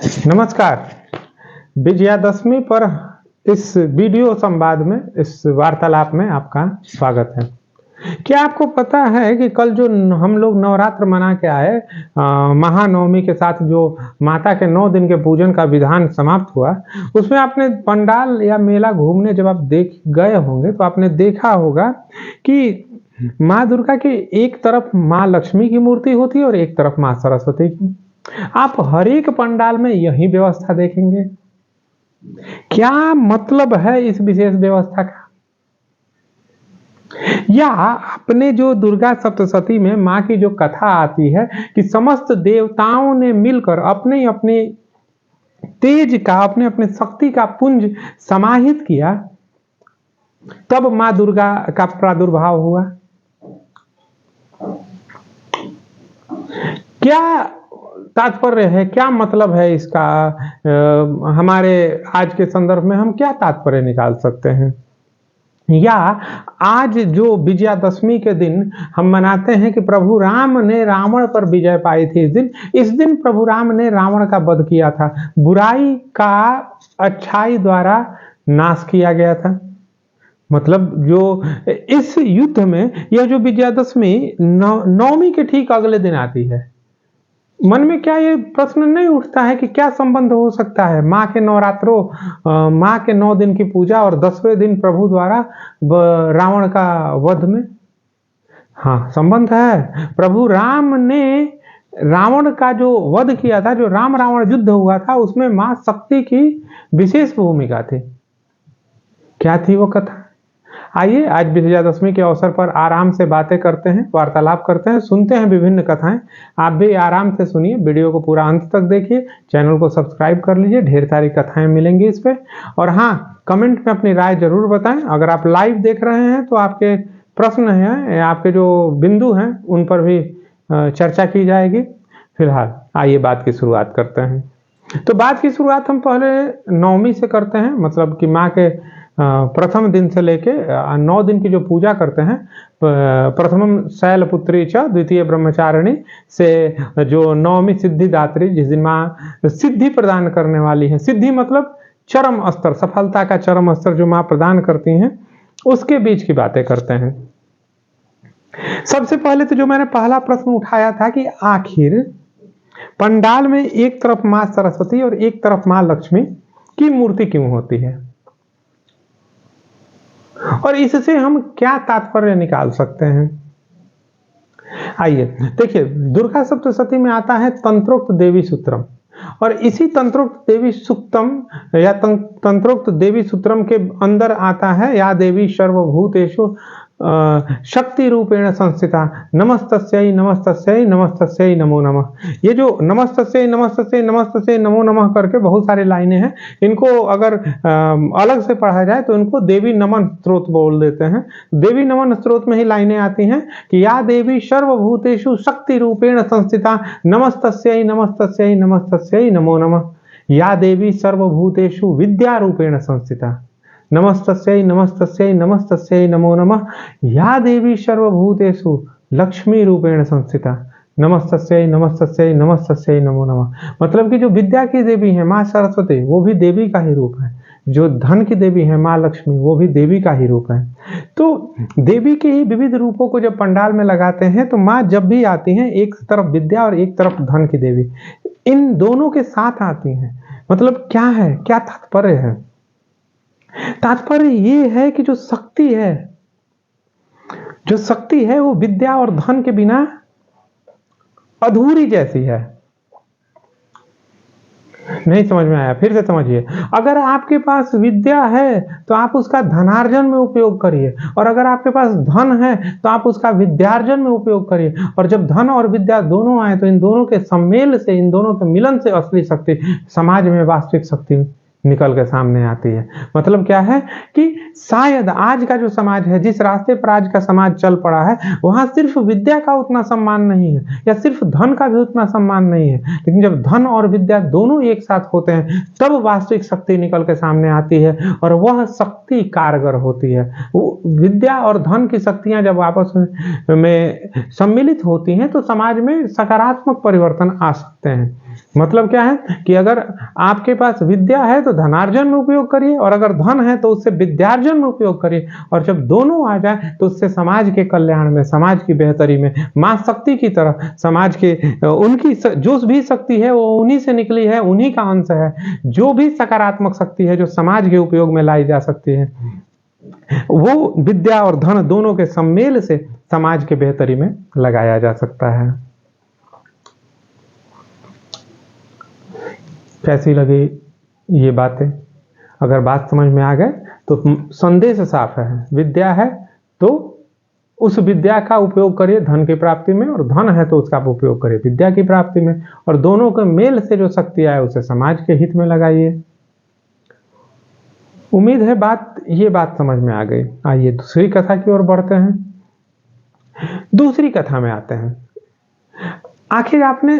नमस्कार। विजयादशमी पर इस वीडियो संवाद में, इस वार्तालाप में आपका स्वागत है। क्या आपको पता है कि कल जो हम लोग नवरात्र मना के आए, महानवमी के साथ जो माता के 9 दिन के पूजन का विधान समाप्त हुआ, उसमें आपने पंडाल या मेला घूमने जब आप देख गए होंगे तो आपने देखा होगा कि माँ दुर्गा की एक तरफ माँ लक्ष्मी की मूर्ति होती है और एक तरफ माँ सरस्वती की। आप हर एक पंडाल में यही व्यवस्था देखेंगे। क्या मतलब है इस विशेष व्यवस्था का? या अपने जो दुर्गा सप्तशती में माँ की जो कथा आती है कि समस्त देवताओं ने मिलकर अपने अपने तेज का, अपने अपने शक्ति का पुंज समाहित किया, तब माँ दुर्गा का प्रादुर्भाव हुआ। क्या तात्पर्य है, क्या मतलब है इसका? हमारे आज के संदर्भ में हम क्या तात्पर्य निकाल सकते हैं? या आज जो विजयादशमी के दिन हम मनाते हैं कि प्रभु राम ने रावण पर विजय पाई थी, इस दिन प्रभु राम ने रावण का वध किया था, बुराई का अच्छाई द्वारा नाश किया गया था। मतलब जो इस युद्ध में यह जो विजयादशमी नवमी के ठीक अगले दिन आती है, मन में क्या ये प्रश्न नहीं उठता है कि क्या संबंध हो सकता है माँ के नवरात्रों, माँ के 9 दिन की पूजा और 10वें दिन प्रभु द्वारा रावण का वध में? हाँ, संबंध है। प्रभु राम ने रावण का जो वध किया था, जो राम रावण युद्ध हुआ था, उसमें माँ शक्ति की विशेष भूमिका थी। क्या थी वो कथा? आइए आज विजयादशमी के अवसर पर आराम से बातें करते हैं, वार्तालाप करते हैं, सुनते हैं विभिन्न कथाएं। आप भी आराम से सुनिए, वीडियो को पूरा अंत तक देखिए, चैनल को सब्सक्राइब कर लीजिए, ढेर सारी कथाएं मिलेंगी इस पे। और हाँ, कमेंट में अपनी राय जरूर बताएं। अगर आप लाइव देख रहे हैं तो आपके प्रश्न हैं, आपके जो बिंदु हैं, उन पर भी चर्चा की जाएगी। फिलहाल आइए बात की शुरुआत करते हैं। तो बात की शुरुआत हम पहले नवमी से करते हैं, मतलब कि माँ के प्रथम दिन से लेके 9 दिन की जो पूजा करते हैं, प्रथमम शैलपुत्री च द्वितीय ब्रह्मचारिणी से जो नवमी सिद्धिदात्री, जिस दिन माँ सिद्धि प्रदान करने वाली है, सिद्धि मतलब चरम स्तर, सफलता का चरम स्तर जो माँ प्रदान करती हैं, उसके बीच की बातें करते हैं। सबसे पहले तो जो मैंने पहला प्रश्न उठाया था कि आखिर पंडाल में एक तरफ माँ सरस्वती और एक तरफ माँ लक्ष्मी की मूर्ति क्यों होती है, और इससे हम क्या तात्पर्य निकाल सकते हैं? आइए देखिए, दुर्गा सप्तशती में आता है तंत्रोक्त देवी सूत्रम, और इसी तंत्रोक्त देवी सूक्तम या तंत्रोक्त देवी सूत्रम के अंदर आता है या देवी सर्वभूतेषु शक्ति रूपेण संस्थिता नमस्तस्यै नमस्तस्यै नमस्तस्यै नमो नमः। ये जो नमस्तस्यै नमस्तस्यै नमस्तस्यै नमो नमः करके बहुत सारी लाइनें हैं, इनको अगर अलग से पढ़ा जाए तो इनको देवी नमन स्त्रोत बोल देते हैं। देवी नमन स्त्रोत में ही लाइनें आती हैं कि या देवी सर्वभूतेषु शक्ति रूपेण संस्थिता नमस्तस्यै नमस्तस्यै नमस्तस्यै नमो नमः। या देवी सर्वभूतेषु विद्या रूपेण संस्थिता नमस्तस्यै नमस्तस्यै नमस्तस्यै नमो नमः। या देवी सर्वभूतेषु लक्ष्मी रूपेण संस्थिता नमस्तस्यै नमस्तस्यै नमस्तस्यै नमो नमः। मतलब कि जो विद्या की देवी है माँ सरस्वती, वो भी देवी का ही रूप है। जो धन की देवी है माँ लक्ष्मी, वो भी देवी का ही रूप है। तो देवी के ही विविध रूपों को जब पंडाल में लगाते हैं तो माँ जब भी आती हैं, एक तरफ विद्या और एक तरफ धन की देवी, इन दोनों के साथ आती हैं। मतलब क्या है, क्या तात्पर्य है? तात्पर्य ये है कि जो शक्ति है वो विद्या और धन के बिना अधूरी जैसी है। नहीं समझ में आया? फिर से समझिए। अगर आपके पास विद्या है तो आप उसका धनार्जन में उपयोग करिए, और अगर आपके पास धन है तो आप उसका विद्यार्जन में उपयोग करिए। और जब धन और विद्या दोनों आए तो इन दोनों के सम्मेल से, इन दोनों के मिलन से असली शक्ति, समाज में वास्तविक शक्ति निकल के सामने आती है। मतलब क्या है कि शायद आज का जो समाज है, जिस रास्ते पर आज का समाज चल पड़ा है, वहां सिर्फ विद्या का उतना सम्मान नहीं है, या सिर्फ धन का भी उतना सम्मान नहीं है, लेकिन जब धन और विद्या दोनों एक साथ होते हैं तब वास्तविक शक्ति निकल के सामने आती है, और वह शक्ति कारगर होती है। विद्या और धन की शक्तियां जब आपस में सम्मिलित होती हैं तो समाज में सकारात्मक परिवर्तन आ सकते हैं। मतलब क्या है कि अगर आपके पास विद्या है तो धनार्जन में उपयोग करिए, और अगर धन है तो उससे विद्यार्जन में उपयोग करिए, और जब दोनों आ जाए तो उससे समाज के कल्याण में, समाज की बेहतरी में, मां शक्ति की तरह समाज के उनकी जो भी शक्ति है वो उन्हीं से निकली है, उन्हीं का अंश है। जो भी सकारात्मक शक्ति है जो समाज के उपयोग में लाई जा सकती है, वो विद्या और धन दोनों के सम्मेल से समाज के बेहतरी में लगाया जा सकता है। कैसी लगी ये बातें? अगर बात समझ में आ गए तो संदेश साफ है, विद्या है तो उस विद्या का उपयोग करिए धन की प्राप्ति में, और धन है तो उसका उपयोग करिए विद्या की प्राप्ति में, और दोनों के मेल से जो शक्ति आए उसे समाज के हित में लगाइए। उम्मीद है ये बात समझ में आ गई। आइए दूसरी कथा की ओर बढ़ते हैं। दूसरी कथा में आते हैं। आखिर आपने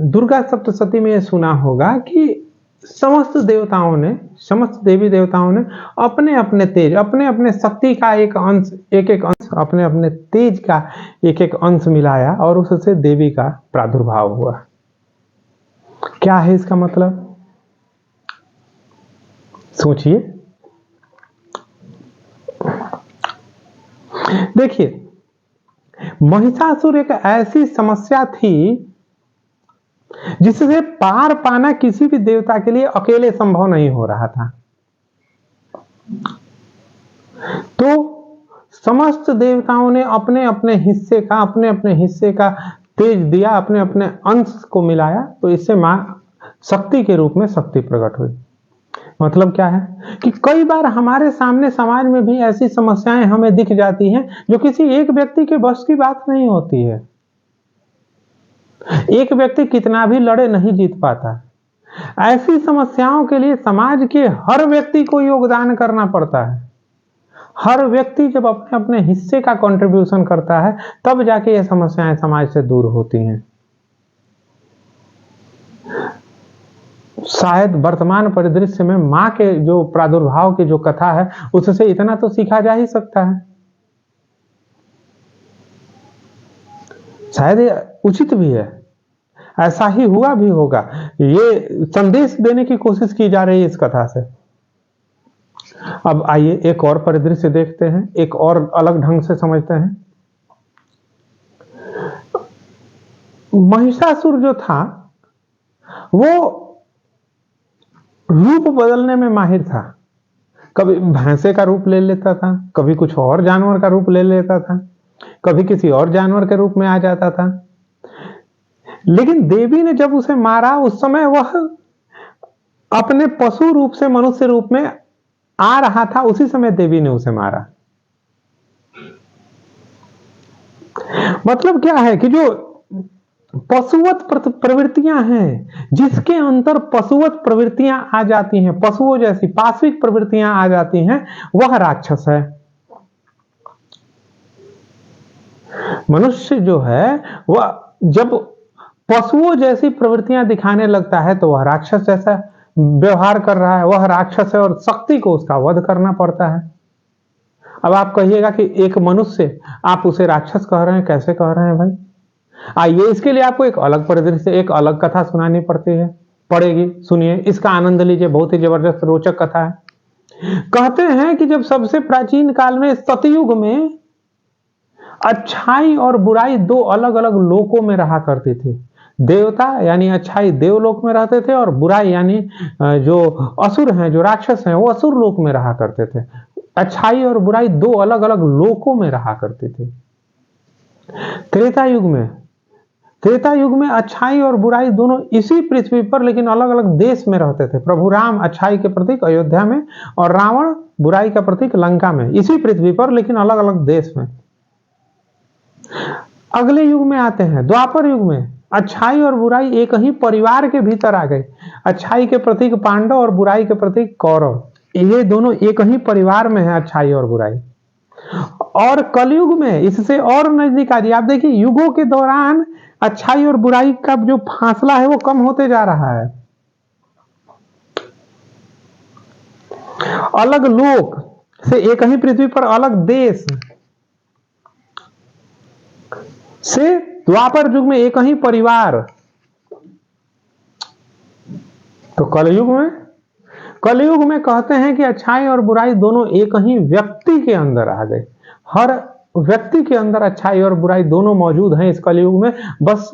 दुर्गा सप्तशती में सुना होगा कि समस्त देवताओं ने, समस्त देवी देवताओं ने अपने अपने तेज, अपने अपने शक्ति का एक एक अंश, अपने अपने तेज का एक एक अंश मिलाया और उससे देवी का प्रादुर्भाव हुआ। क्या है इसका मतलब? सोचिए। देखिए, महिषासुर एक ऐसी समस्या थी जिससे पार पाना किसी भी देवता के लिए अकेले संभव नहीं हो रहा था। तो समस्त देवताओं ने अपने अपने हिस्से का तेज दिया, अपने अपने अंश को मिलाया, तो इससे मां शक्ति के रूप में शक्ति प्रकट हुई। मतलब क्या है कि कई बार हमारे सामने समाज में भी ऐसी समस्याएं हमें दिख जाती हैं जो किसी एक व्यक्ति के बस की बात नहीं होती है। एक व्यक्ति कितना भी लड़े नहीं जीत पाता। ऐसी समस्याओं के लिए समाज के हर व्यक्ति को योगदान करना पड़ता है। हर व्यक्ति जब अपने अपने हिस्से का कंट्रीब्यूशन करता है तब जाके ये समस्याएं समाज से दूर होती हैं। शायद वर्तमान परिदृश्य में मां के जो प्रादुर्भाव की जो कथा है उससे इतना तो सीखा जा ही सकता है। शायद ये उचित भी है, ऐसा ही हुआ भी होगा। ये संदेश देने की कोशिश की जा रही है इस कथा से। अब आइए एक और परिदृश्य देखते हैं, एक और अलग ढंग से समझते हैं। महिषासुर जो था वो रूप बदलने में माहिर था। कभी भैंसे का रूप ले लेता था, कभी कुछ और जानवर का रूप ले लेता था, कभी किसी और जानवर के रूप में आ जाता था। लेकिन देवी ने जब उसे मारा उस समय वह अपने पशु रूप से मनुष्य रूप में आ रहा था, उसी समय देवी ने उसे मारा। मतलब क्या है कि जो पशुवत प्रवृत्तियां हैं, जिसके अंदर पशुवत प्रवृत्तियां आ जाती हैं, पशुओं जैसी पाश्विक प्रवृत्तियां आ जाती हैं, वह राक्षस है। मनुष्य जो है वह जब पशुओं जैसी प्रवृत्तियां दिखाने लगता है तो वह राक्षस जैसा व्यवहार कर रहा है, वह राक्षस है और शक्ति को उसका वध करना पड़ता है। अब आप कहिएगा कि एक मनुष्य आप उसे राक्षस कह रहे हैं, कैसे कह रहे हैं भाई? आइए इसके लिए आपको एक अलग परिदृश्य, एक अलग कथा सुनानी पड़ेगी। सुनिए, इसका आनंद लीजिए, बहुत ही जबरदस्त रोचक कथा है। कहते हैं कि जब सबसे प्राचीन काल में सतयुग में अच्छाई और बुराई दो अलग अलग लोकों में रहा करती थी। देवता यानी अच्छाई देवलोक में रहते थे और बुराई यानी जो असुर हैं, जो राक्षस हैं, वो असुर लोक में रहा करते थे। अच्छाई और बुराई दो अलग अलग लोकों में रहा करती थी। त्रेता युग में अच्छाई और बुराई दोनों इसी पृथ्वी पर लेकिन अलग अलग देश में रहते थे। प्रभु राम अच्छाई के प्रतीक अयोध्या में और रावण बुराई का प्रतीक लंका में, इसी पृथ्वी पर लेकिन अलग अलग देश में। अगले युग में आते हैं, द्वापर युग में अच्छाई और बुराई एक ही परिवार के भीतर आ गए। अच्छाई के प्रतीक पांडव और बुराई के प्रतीक कौरव, ये दोनों एक ही परिवार में है, अच्छाई और बुराई। और कलयुग में इससे और नजदीक आ जाइए। आप देखिए युगों के दौरान अच्छाई और बुराई का जो फासला है वो कम होते जा रहा है। अलग लोक से एक ही पृथ्वी पर अलग देश से द्वापर युग में एक ही परिवार, तो कलयुग में कहते हैं कि अच्छाई और बुराई दोनों एक ही व्यक्ति के अंदर आ गए। हर व्यक्ति के अंदर अच्छाई और बुराई दोनों मौजूद हैं इस कलयुग में। बस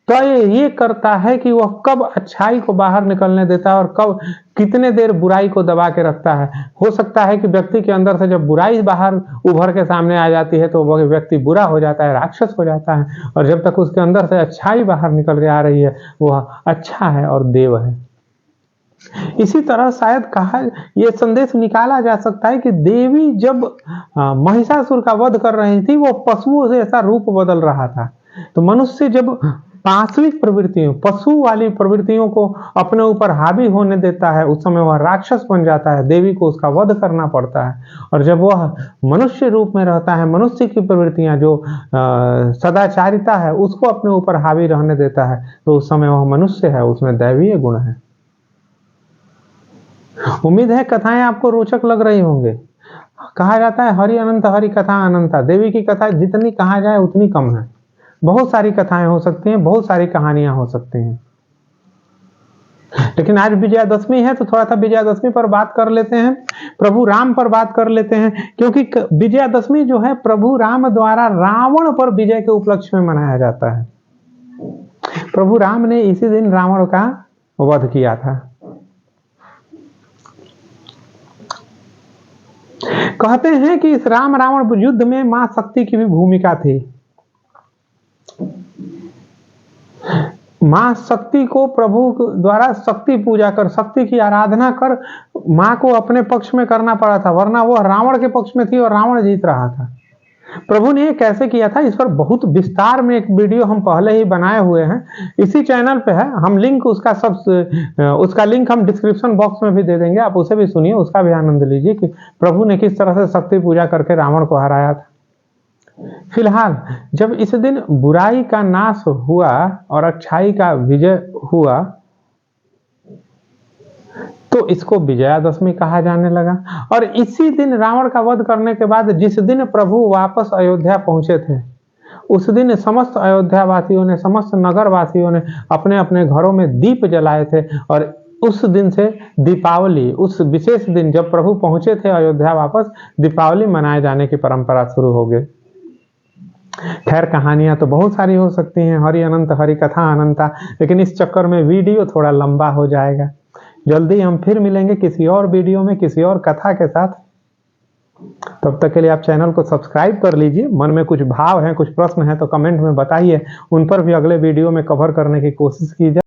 तय ये करता है कि वह कब अच्छाई को बाहर निकलने देता है और कब कितने देर बुराई को दबा के रखता है। हो सकता है कि व्यक्ति के अंदर से जब बुराई बाहर उभर के सामने आ जाती है तो वह व्यक्ति बुरा हो जाता है, राक्षस हो जाता है, और जब तक उसके अंदर से अच्छाई बाहर निकल के आ रही है वह अच्छा है और देव है। इसी तरह शायद कहा यह संदेश निकाला जा सकता है कि देवी जब महिषासुर का वध कर रही थी वो पशुओं से ऐसा रूप बदल रहा था। तो मनुष्य जब पांचविक प्रवृत्तियों, पशु वाली प्रवृत्तियों को अपने ऊपर हावी होने देता है उस समय वह राक्षस बन जाता है, देवी को उसका वध करना पड़ता है। और जब वह मनुष्य रूप में रहता है, मनुष्य की प्रवृत्तियां जो सदाचारिता है उसको अपने ऊपर हावी रहने देता है, तो उस समय वह मनुष्य है, उसमें दैवीय गुण है। उम्मीद है कथाएं आपको रोचक लग रही होंगे। कहा जाता है हरि अनंत हरि कथा अनंता, देवी की कथा जितनी कहा जाए उतनी कम है। बहुत सारी कथाएं हो सकती हैं, बहुत सारी कहानियां हो सकती हैं, लेकिन आज विजयादशमी है तो थोड़ा सा विजयादशमी पर बात कर लेते हैं, प्रभु राम पर बात कर लेते हैं, क्योंकि विजयादशमी जो है प्रभु राम द्वारा रावण पर विजय के उपलक्ष्य में मनाया जाता है। प्रभु राम ने इसी दिन रावण का वध किया था। कहते हैं कि इस राम रावण युद्ध में मां शक्ति की भी भूमिका थी। मां शक्ति को प्रभु द्वारा शक्ति पूजा कर, शक्ति की आराधना कर मां को अपने पक्ष में करना पड़ा था, वरना वह रावण के पक्ष में थी और रावण जीत रहा था। प्रभु ने ये कैसे किया था, इस पर बहुत विस्तार में एक वीडियो हम पहले ही बनाए हुए हैं, इसी चैनल पे है। हम लिंक उसका लिंक हम डिस्क्रिप्शन बॉक्स में भी दे देंगे, आप उसे भी सुनिए, उसका भी आनंद लीजिए कि प्रभु ने किस तरह से शक्ति पूजा करके रावण को हराया था। फिलहाल जब इस दिन बुराई का नाश हुआ और अच्छाई का विजय हुआ तो इसको विजयादशमी कहा जाने लगा। और इसी दिन रावण का वध करने के बाद जिस दिन प्रभु वापस अयोध्या पहुंचे थे, उस दिन समस्त अयोध्या वासियों ने, समस्त नगर वासियों ने अपने अपने घरों में दीप जलाए थे। और उस दिन से दीपावली, उस विशेष दिन जब प्रभु पहुंचे थे अयोध्या वापस, दीपावली मनाए जाने की परंपरा शुरू हो गई। खैर कहानियां तो बहुत सारी हो सकती हैं, हरि अनंत हरि कथा अनंता, लेकिन इस चक्कर में वीडियो थोड़ा लंबा हो जाएगा। जल्दी हम फिर मिलेंगे किसी और वीडियो में, किसी और कथा के साथ। तब तक के लिए आप चैनल को सब्सक्राइब कर लीजिए। मन में कुछ भाव हैं, कुछ प्रश्न हैं तो कमेंट में बताइए, उन पर भी अगले वीडियो में कवर करने की कोशिश की जाए।